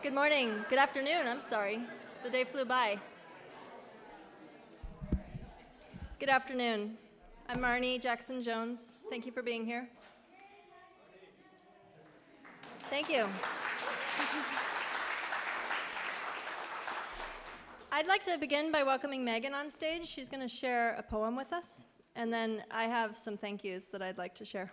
Good morning, good afternoon, I'm sorry. The day flew by. Good afternoon. I'm Marnie Jackson-Jones. Thank you for being here. Thank you. I'd like to begin by welcoming Megan on stage. She's going to share a poem with us, and then I have some thank yous that I'd like to share.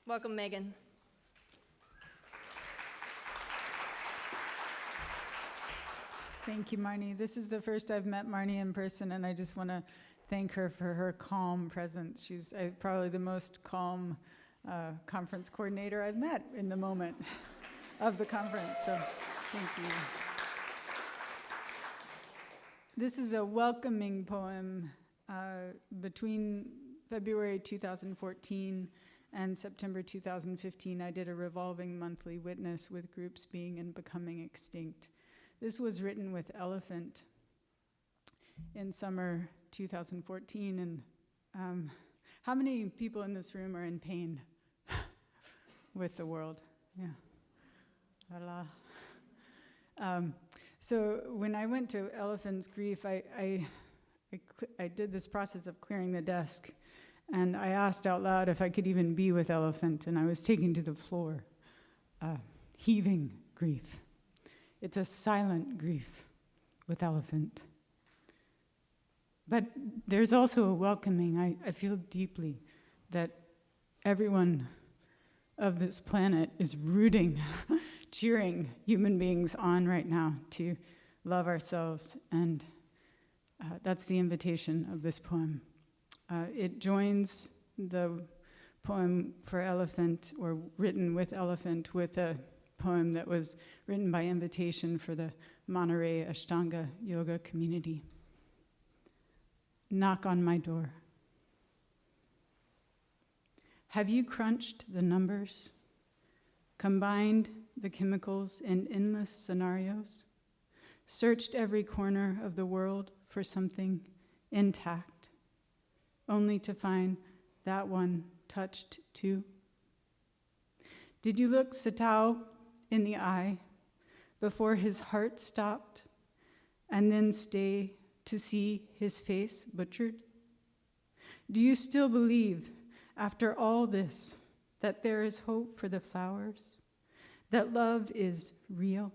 Welcome, Megan. Thank you, Marnie. This is the first I've met Marnie in person, and I just want to thank her for her calm presence. She's probably the most calm conference coordinator I've met in the moment of the conference, so thank you. This is a welcoming poem. Between February 2014 and September 2015, I did a revolving monthly witness with groups being and becoming extinct. This was written with Elephant in summer 2014, and how many people in this room are in pain with the world? Yeah. Voila. So when I went to Elephant's grief, I did this process of clearing the desk, and I asked out loud if I could even be with Elephant, and I was taken to the floor, heaving grief. It's a silent grief with Elephant. But there's also a welcoming. I feel deeply that everyone of this planet is rooting, cheering human beings on right now to love ourselves, and that's the invitation of this poem. It joins the poem for Elephant, or written with Elephant, with a poem that was written by invitation for the Monterey Ashtanga Yoga community. Knock on my door. Have you crunched the numbers, combined the chemicals in endless scenarios, searched every corner of the world for something intact, only to find that one touched too? Did you look Satao in the eye before his heart stopped, and then stay to see his face butchered? Do you still believe, after all this, that there is hope for the flowers, that love is real,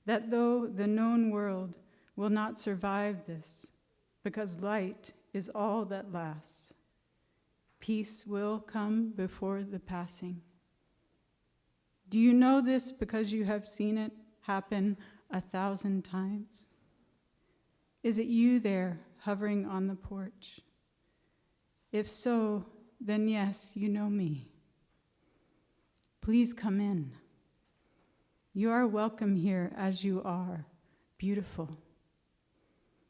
that though the known world will not survive this, because light is all that lasts, peace will come before the passing? Do you know this because you have seen it happen 1,000 times? Is it you there hovering on the porch? If so, then yes, you know me. Please come in. You are welcome here as you are, beautiful.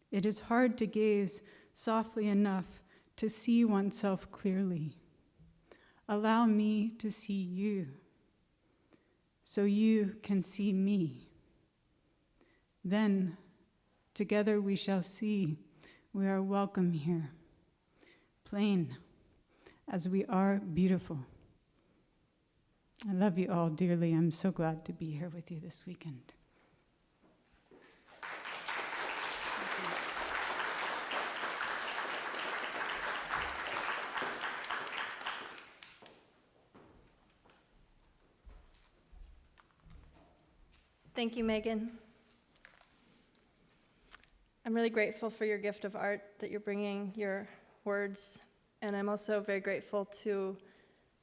It is hard to gaze softly enough to see oneself clearly. Allow me to see you, so you can see me. Then, together we shall see we are welcome here, plain as we are beautiful. I love you all dearly. I'm so glad to be here with you this weekend. Thank you, Megan. I'm really grateful for your gift of art, that you're bringing your words, and I'm also very grateful to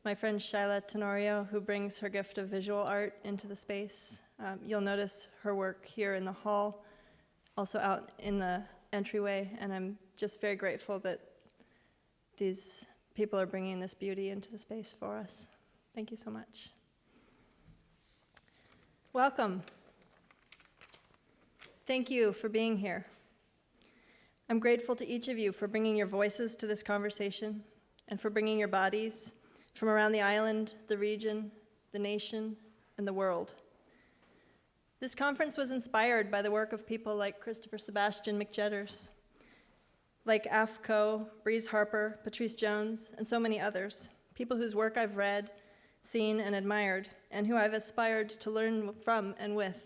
my friend Shaila Tenorio, who brings her gift of visual art into the space. You'll notice her work here in the hall, also out in the entryway, and I'm just very grateful that these people are bringing this beauty into the space for us. Thank you so much. Welcome. Thank you for being here. I'm grateful to each of you for bringing your voices to this conversation and for bringing your bodies from around the island, the region, the nation, and the world. This conference was inspired by the work of people like Christopher-Sebastian McJetters, like Af Ko, Breeze Harper, Patrice Jones, and so many others, people whose work I've read, seen, and admired, and who I've aspired to learn from and with.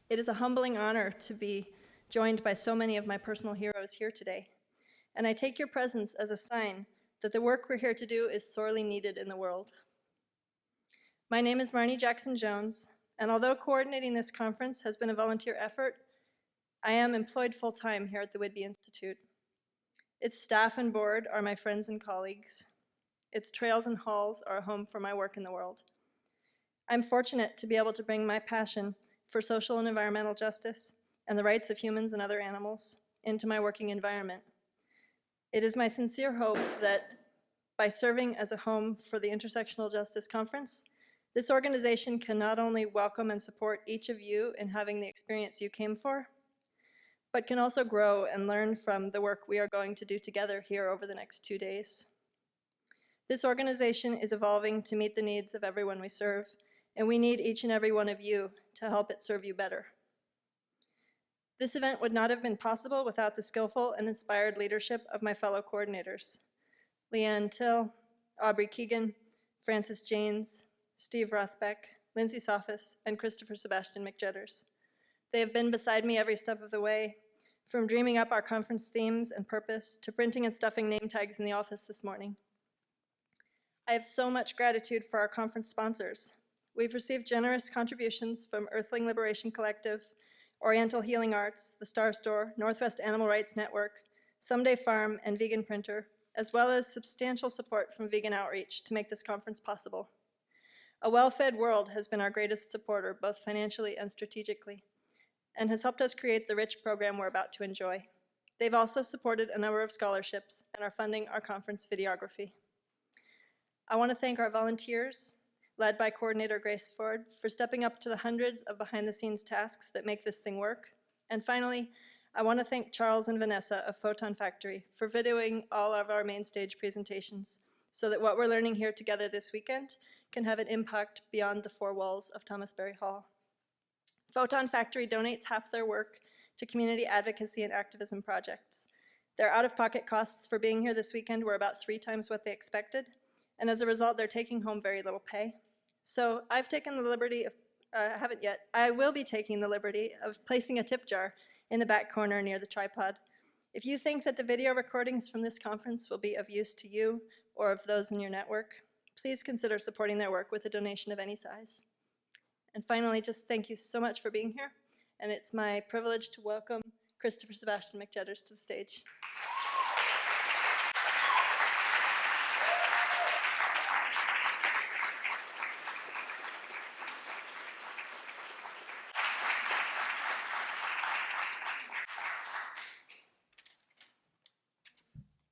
It is a humbling honor to be joined by so many of my personal heroes here today, and I take your presence as a sign that the work we're here to do is sorely needed in the world. My name is Marnie Jackson-Jones, and although coordinating this conference has been a volunteer effort, I am employed full-time here at the Whidbey Institute. Its staff and board are my friends and colleagues. Its trails and halls are a home for my work in the world. I'm fortunate to be able to bring my passion for social and environmental justice and the rights of humans and other animals into my working environment. It is my sincere hope that by serving as a home for the Intersectional Justice Conference, this organization can not only welcome and support each of you in having the experience you came for, but can also grow and learn from the work we are going to do together here over the next 2 days. This organization is evolving to meet the needs of everyone we serve, and we need each and every one of you to help it serve you better. This event would not have been possible without the skillful and inspired leadership of my fellow coordinators, Leanne Till, Aubrey Keegan, Francis Janes, Steve Rothbeck, Lindsay Sophis, and Christopher-Sebastian McJetters. They have been beside me every step of the way, from dreaming up our conference themes and purpose to printing and stuffing name tags in the office this morning. I have so much gratitude for our conference sponsors. We've received generous contributions from Earthling Liberation Collective, Oriental Healing Arts, the Star Store, Northwest Animal Rights Network, Someday Farm, and Vegan Printer, as well as substantial support from Vegan Outreach to make this conference possible. A well-fed world has been our greatest supporter, both financially and strategically, and has helped us create the rich program we're about to enjoy. They've also supported a number of scholarships and are funding our conference videography. I want to thank our volunteers, led by Coordinator Grace Ford, for stepping up to the hundreds of behind-the-scenes tasks that make this thing work. And finally, I want to thank Charles and Vanessa of Photon Factory for videoing all of our main stage presentations so that what we're learning here together this weekend can have an impact beyond the four walls of Thomas Berry Hall. Photon Factory donates half their work to community advocacy and activism projects. Their out-of-pocket costs for being here this weekend were about 3 times what they expected, and as a result, they're taking home very little pay. So I've taken the liberty of, I will be taking the liberty of placing a tip jar in the back corner near the tripod. If you think that the video recordings from this conference will be of use to you or of those in your network, please consider supporting their work with a donation of any size. And finally, just thank you so much for being here, and it's my privilege to welcome Christopher-Sebastian McJetters to the stage.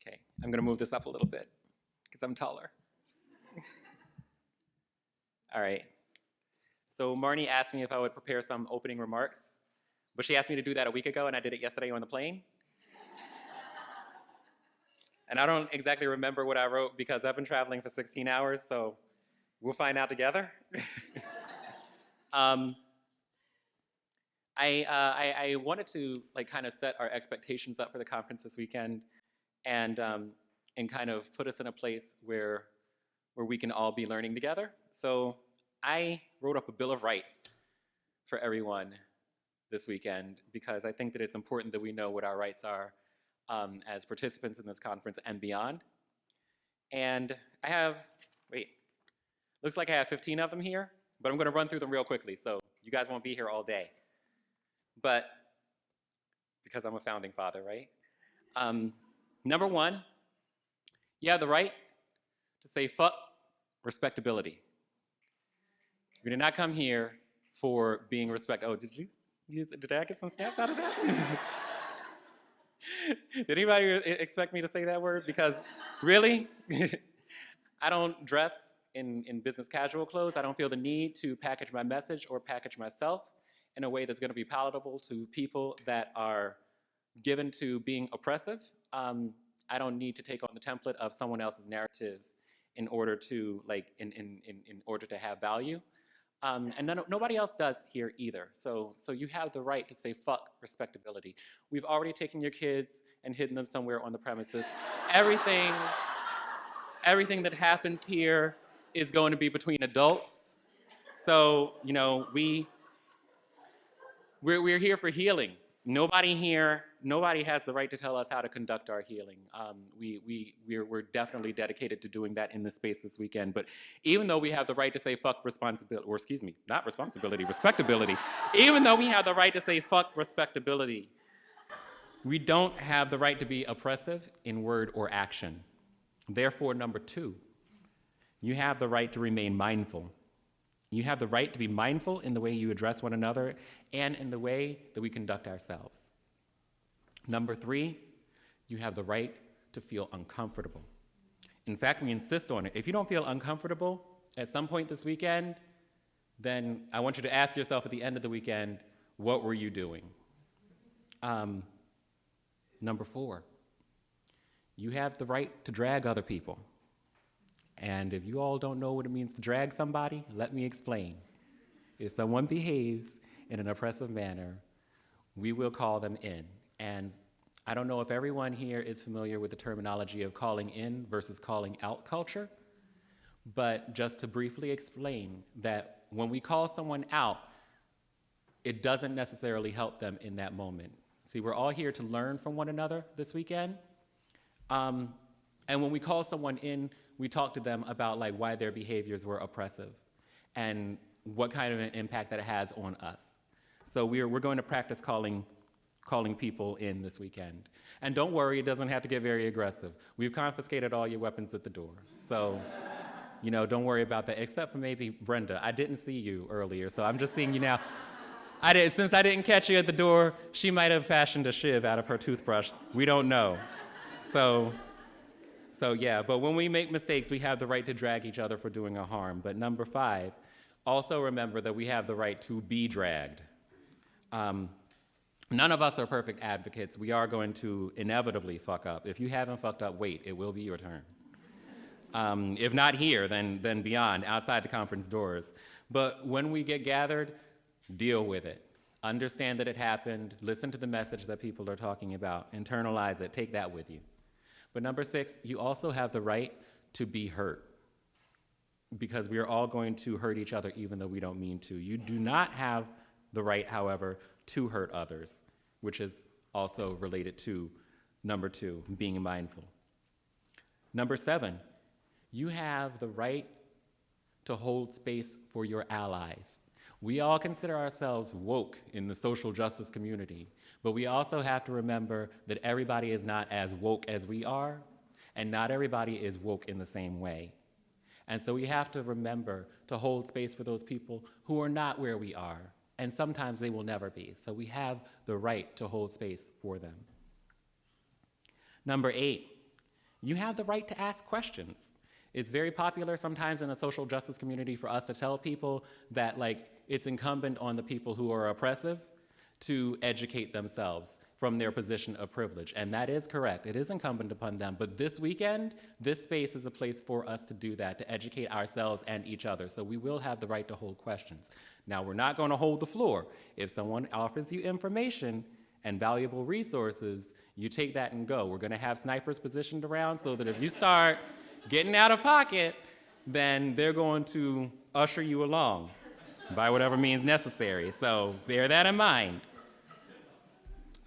Okay, I'm gonna move this up a little bit because I'm taller. All right. So Marnie asked me if I would prepare some opening remarks, but she asked me to do that a week ago, and I did it yesterday on the plane. And I don't exactly remember what I wrote because I've been traveling for 16 hours, so we'll find out together. I wanted to kind of set our expectations up for the conference this weekend and kind of put us in a place where we can all be learning together. So I wrote up a Bill of Rights for everyone this weekend because I think that it's important that we know what our rights are as participants in this conference and beyond. And I have, looks like I have 15 of them here, but I'm gonna run through them real quickly, so you guys won't be here all day. But, because I'm a founding father, right? Number 1, you have the right to say fuck respectability. We did not come here for being oh, did I get some snaps out of that? Did anybody expect me to say that word? Because really, I don't dress in business casual clothes. I don't feel the need to package my message or package myself in a way that's gonna be palatable to people that are given to being oppressive. I don't need to take on the template of someone else's narrative in order to in order to have value. And nobody else does here either. So you have the right to say fuck respectability. We've already taken your kids and hidden them somewhere on the premises. Everything that happens here is going to be between adults. So, you know, we we're here for healing. Nobody has the right to tell us how to conduct our healing. We're definitely dedicated to doing that in this space this weekend. But even though we have the right to say fuck responsibility, or excuse me, not responsibility, respectability, even though we have the right to say fuck respectability, we don't have the right to be oppressive in word or action. Therefore, number 2, you have the right to remain mindful. You have the right to be mindful in the way you address one another and in the way that we conduct ourselves. Number 3, you have the right to feel uncomfortable. In fact, we insist on it. If you don't feel uncomfortable at some point this weekend, then I want you to ask yourself at the end of the weekend, what were you doing? Number 4, you have the right to drag other people. And if you all don't know what it means to drag somebody, let me explain. If someone behaves in an oppressive manner, we will call them in. And I don't know if everyone here is familiar with the terminology of calling in versus calling out culture, but just to briefly explain that when we call someone out, it doesn't necessarily help them in that moment. See, we're all here to learn from one another this weekend. And when we call someone in, we talk to them about like why their behaviors were oppressive and what kind of an impact that it has on us. So we're going to practice calling people in this weekend. And don't worry, it doesn't have to get very aggressive. We've confiscated all your weapons at the door. So, don't worry about that, except for maybe Brenda. I didn't see you earlier, so I'm just seeing you now. Since I didn't catch you at the door, she might have fashioned a shiv out of her toothbrush. We don't know. So yeah, but when we make mistakes, we have the right to drag each other for doing a harm. But number 5, also remember that we have the right to be dragged. None of us are perfect advocates. We are going to inevitably fuck up. If you haven't fucked up, wait, it will be your turn. If not here, then beyond, outside the conference doors. But when we get gathered, deal with it. Understand that it happened, listen to the message that people are talking about, internalize it, take that with you. But number 6, you also have the right to be hurt, because we are all going to hurt each other even though we don't mean to. You do not have the right, however, to hurt others, which is also related to number 2, being mindful. Number 7, you have the right to hold space for your allies. We all consider ourselves woke in the social justice community, but we also have to remember that everybody is not as woke as we are, and not everybody is woke in the same way. And so we have to remember to hold space for those people who are not where we are, and sometimes they will never be. So we have the right to hold space for them. Number 8, you have the right to ask questions. It's very popular sometimes in the social justice community for us to tell people that it's incumbent on the people who are oppressive to educate themselves from their position of privilege. And that is correct. It is incumbent upon them. But this weekend, this space is a place for us to do that, to educate ourselves and each other. So we will have the right to hold questions. Now, we're not going to hold the floor. If someone offers you information and valuable resources, you take that and go. We're going to have snipers positioned around so that if you start getting out of pocket, then they're going to usher you along by whatever means necessary. So bear that in mind.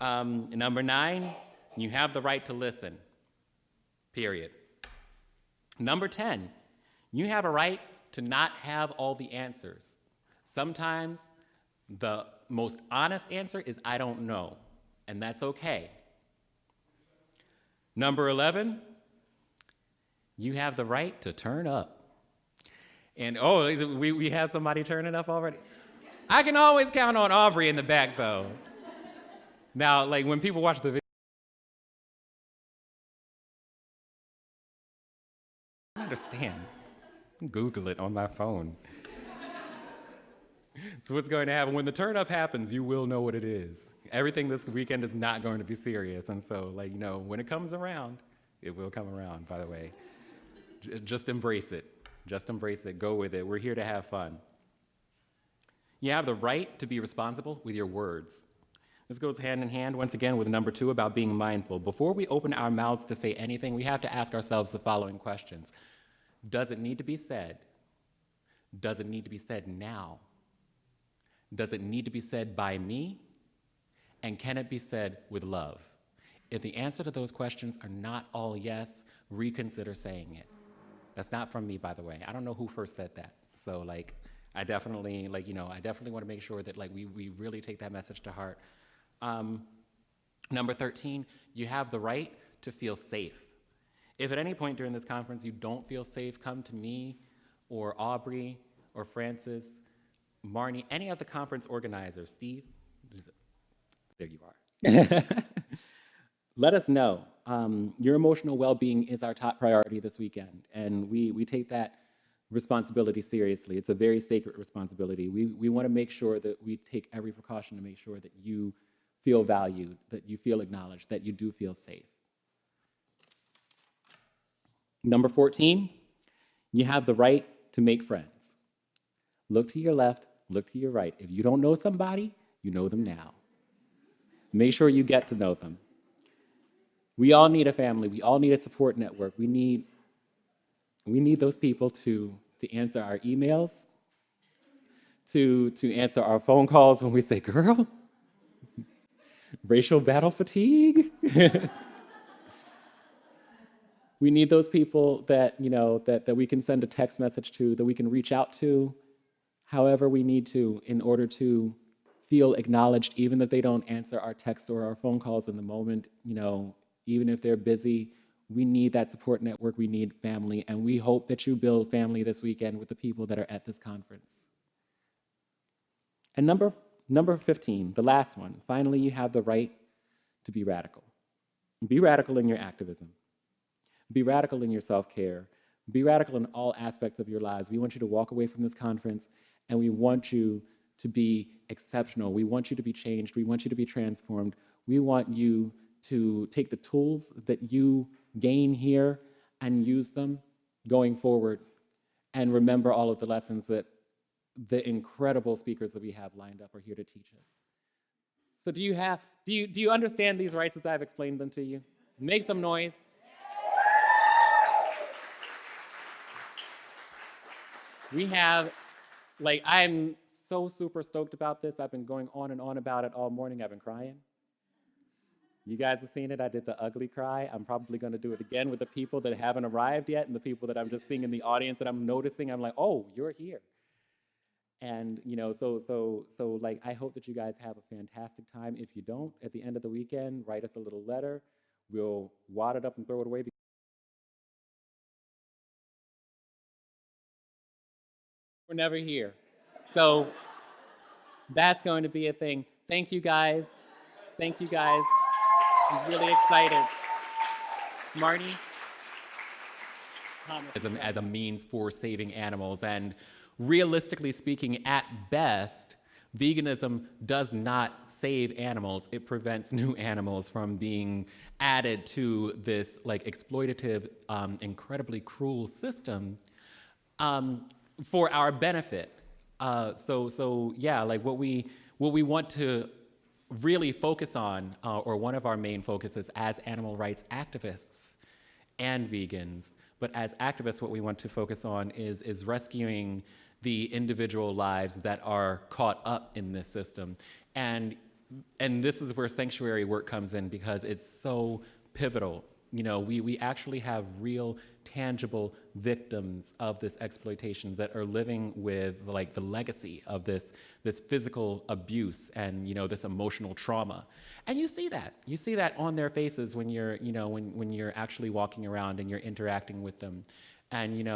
Number 9, you have the right to listen, period. Number 10, you have a right to not have all the answers. Sometimes the most honest answer is, I don't know, and that's okay. Number 11, you have the right to turn up. And we have somebody turning up already? I can always count on Aubrey in the back, though. Now, when people watch the video, I understand. Google it on my phone. So what's going to happen? When the turn up happens, you will know what it is. Everything this weekend is not going to be serious. And so, when it comes around, it will come around, by the way. Just embrace it. Just embrace it. Go with it. We're here to have fun. You have the right to be responsible with your words. This goes hand in hand, once again, with number 2 about being mindful. Before we open our mouths to say anything, we have to ask ourselves the following questions. Does it need to be said? Does it need to be said now? Does it need to be said by me And can it be said with love? If the answer to those questions are not all yes, reconsider saying it. That's not from me, by the way. I don't know who first said that. So like, I definitely want to make sure that like we really take that message to heart. Number 13, you have the right to feel safe. If at any point during this conference you don't feel safe, come to me or Aubrey or Francis, Marnie, any of the conference organizers. Steve, there you are. Let us know. Your emotional well-being is our top priority this weekend, and we take that responsibility seriously. It's a very sacred responsibility. We want to make sure that we take every precaution to make sure that you feel valued, that you feel acknowledged, that you do feel safe. Number 14, you have the right to make friends. Look to your left, look to your right. If you don't know somebody, you know them now. Make sure you get to know them. We all need a family. We all need a support network. We need those people to answer our emails, to answer our phone calls when we say, girl, racial battle fatigue. We need those people that, that we can send a text message to, that we can reach out to however we need to in order to feel acknowledged, even if they don't answer our text or our phone calls in the moment, even if they're busy. We need that support network. We need family. And we hope that you build family this weekend with the people that are at this conference. And number 15, the last one. Finally, you have the right to be radical. Be radical in your activism. Be radical in your self-care. Be radical in all aspects of your lives. We want you to walk away from this conference, and we want you to be exceptional. We want you to be changed. We want you to be transformed. We want you to take the tools that you gain here and use them going forward, and remember all of the lessons that the incredible speakers that we have lined up are here to teach us. So do you understand these rights as I've explained them to you? Make some noise. We have, I'm so super stoked about this. I've been going on and on about it all morning. I've been crying. You guys have seen it. I did the ugly cry. I'm probably going to do it again with the people that haven't arrived yet and the people that I'm just seeing in the audience that I'm noticing. I'm like, oh, you're here. And, so I hope that you guys have a fantastic time. If you don't, at the end of the weekend, write us a little letter. We'll wad it up and throw it away. We're never here. So that's going to be a thing. Thank you, guys. Thank you, guys. I'm really excited. Marty? As a means for saving animals. And realistically speaking, at best, veganism does not save animals. It prevents new animals from being added to this exploitative, incredibly cruel system for our benefit. So yeah, what we want to really focus on, or one of our main focuses as animal rights activists and vegans, but as activists, what we want to focus on is rescuing the individual lives that are caught up in this system. And this is where sanctuary work comes in, because it's so pivotal. We actually have real, tangible victims of this exploitation that are living with the legacy of this physical abuse and this emotional trauma. And you see that on their faces when you're when you're actually walking around and you're interacting with them. And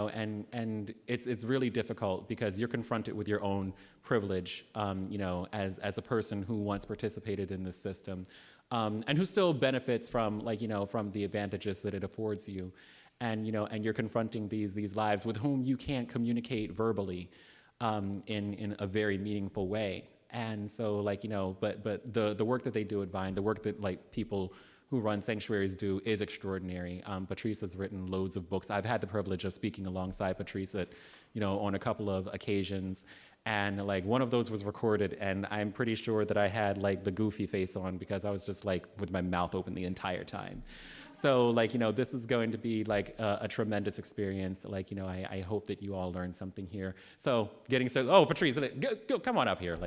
and it's really difficult because you're confronted with your own privilege, as a person who once participated in this system, and who still benefits from from the advantages that it affords you, and and you're confronting these lives with whom you can't communicate verbally, in a very meaningful way. And so but the work that they do at Vine, the work that people who run sanctuaries do is extraordinary. Patrice has written loads of books. I've had the privilege of speaking alongside Patrice at, on a couple of occasions. And one of those was recorded, and I'm pretty sure that I had the goofy face on because I was just with my mouth open the entire time. So this is going to be a tremendous experience. I hope that you all learned something here. So getting started, oh, Patrice, go, come on up here.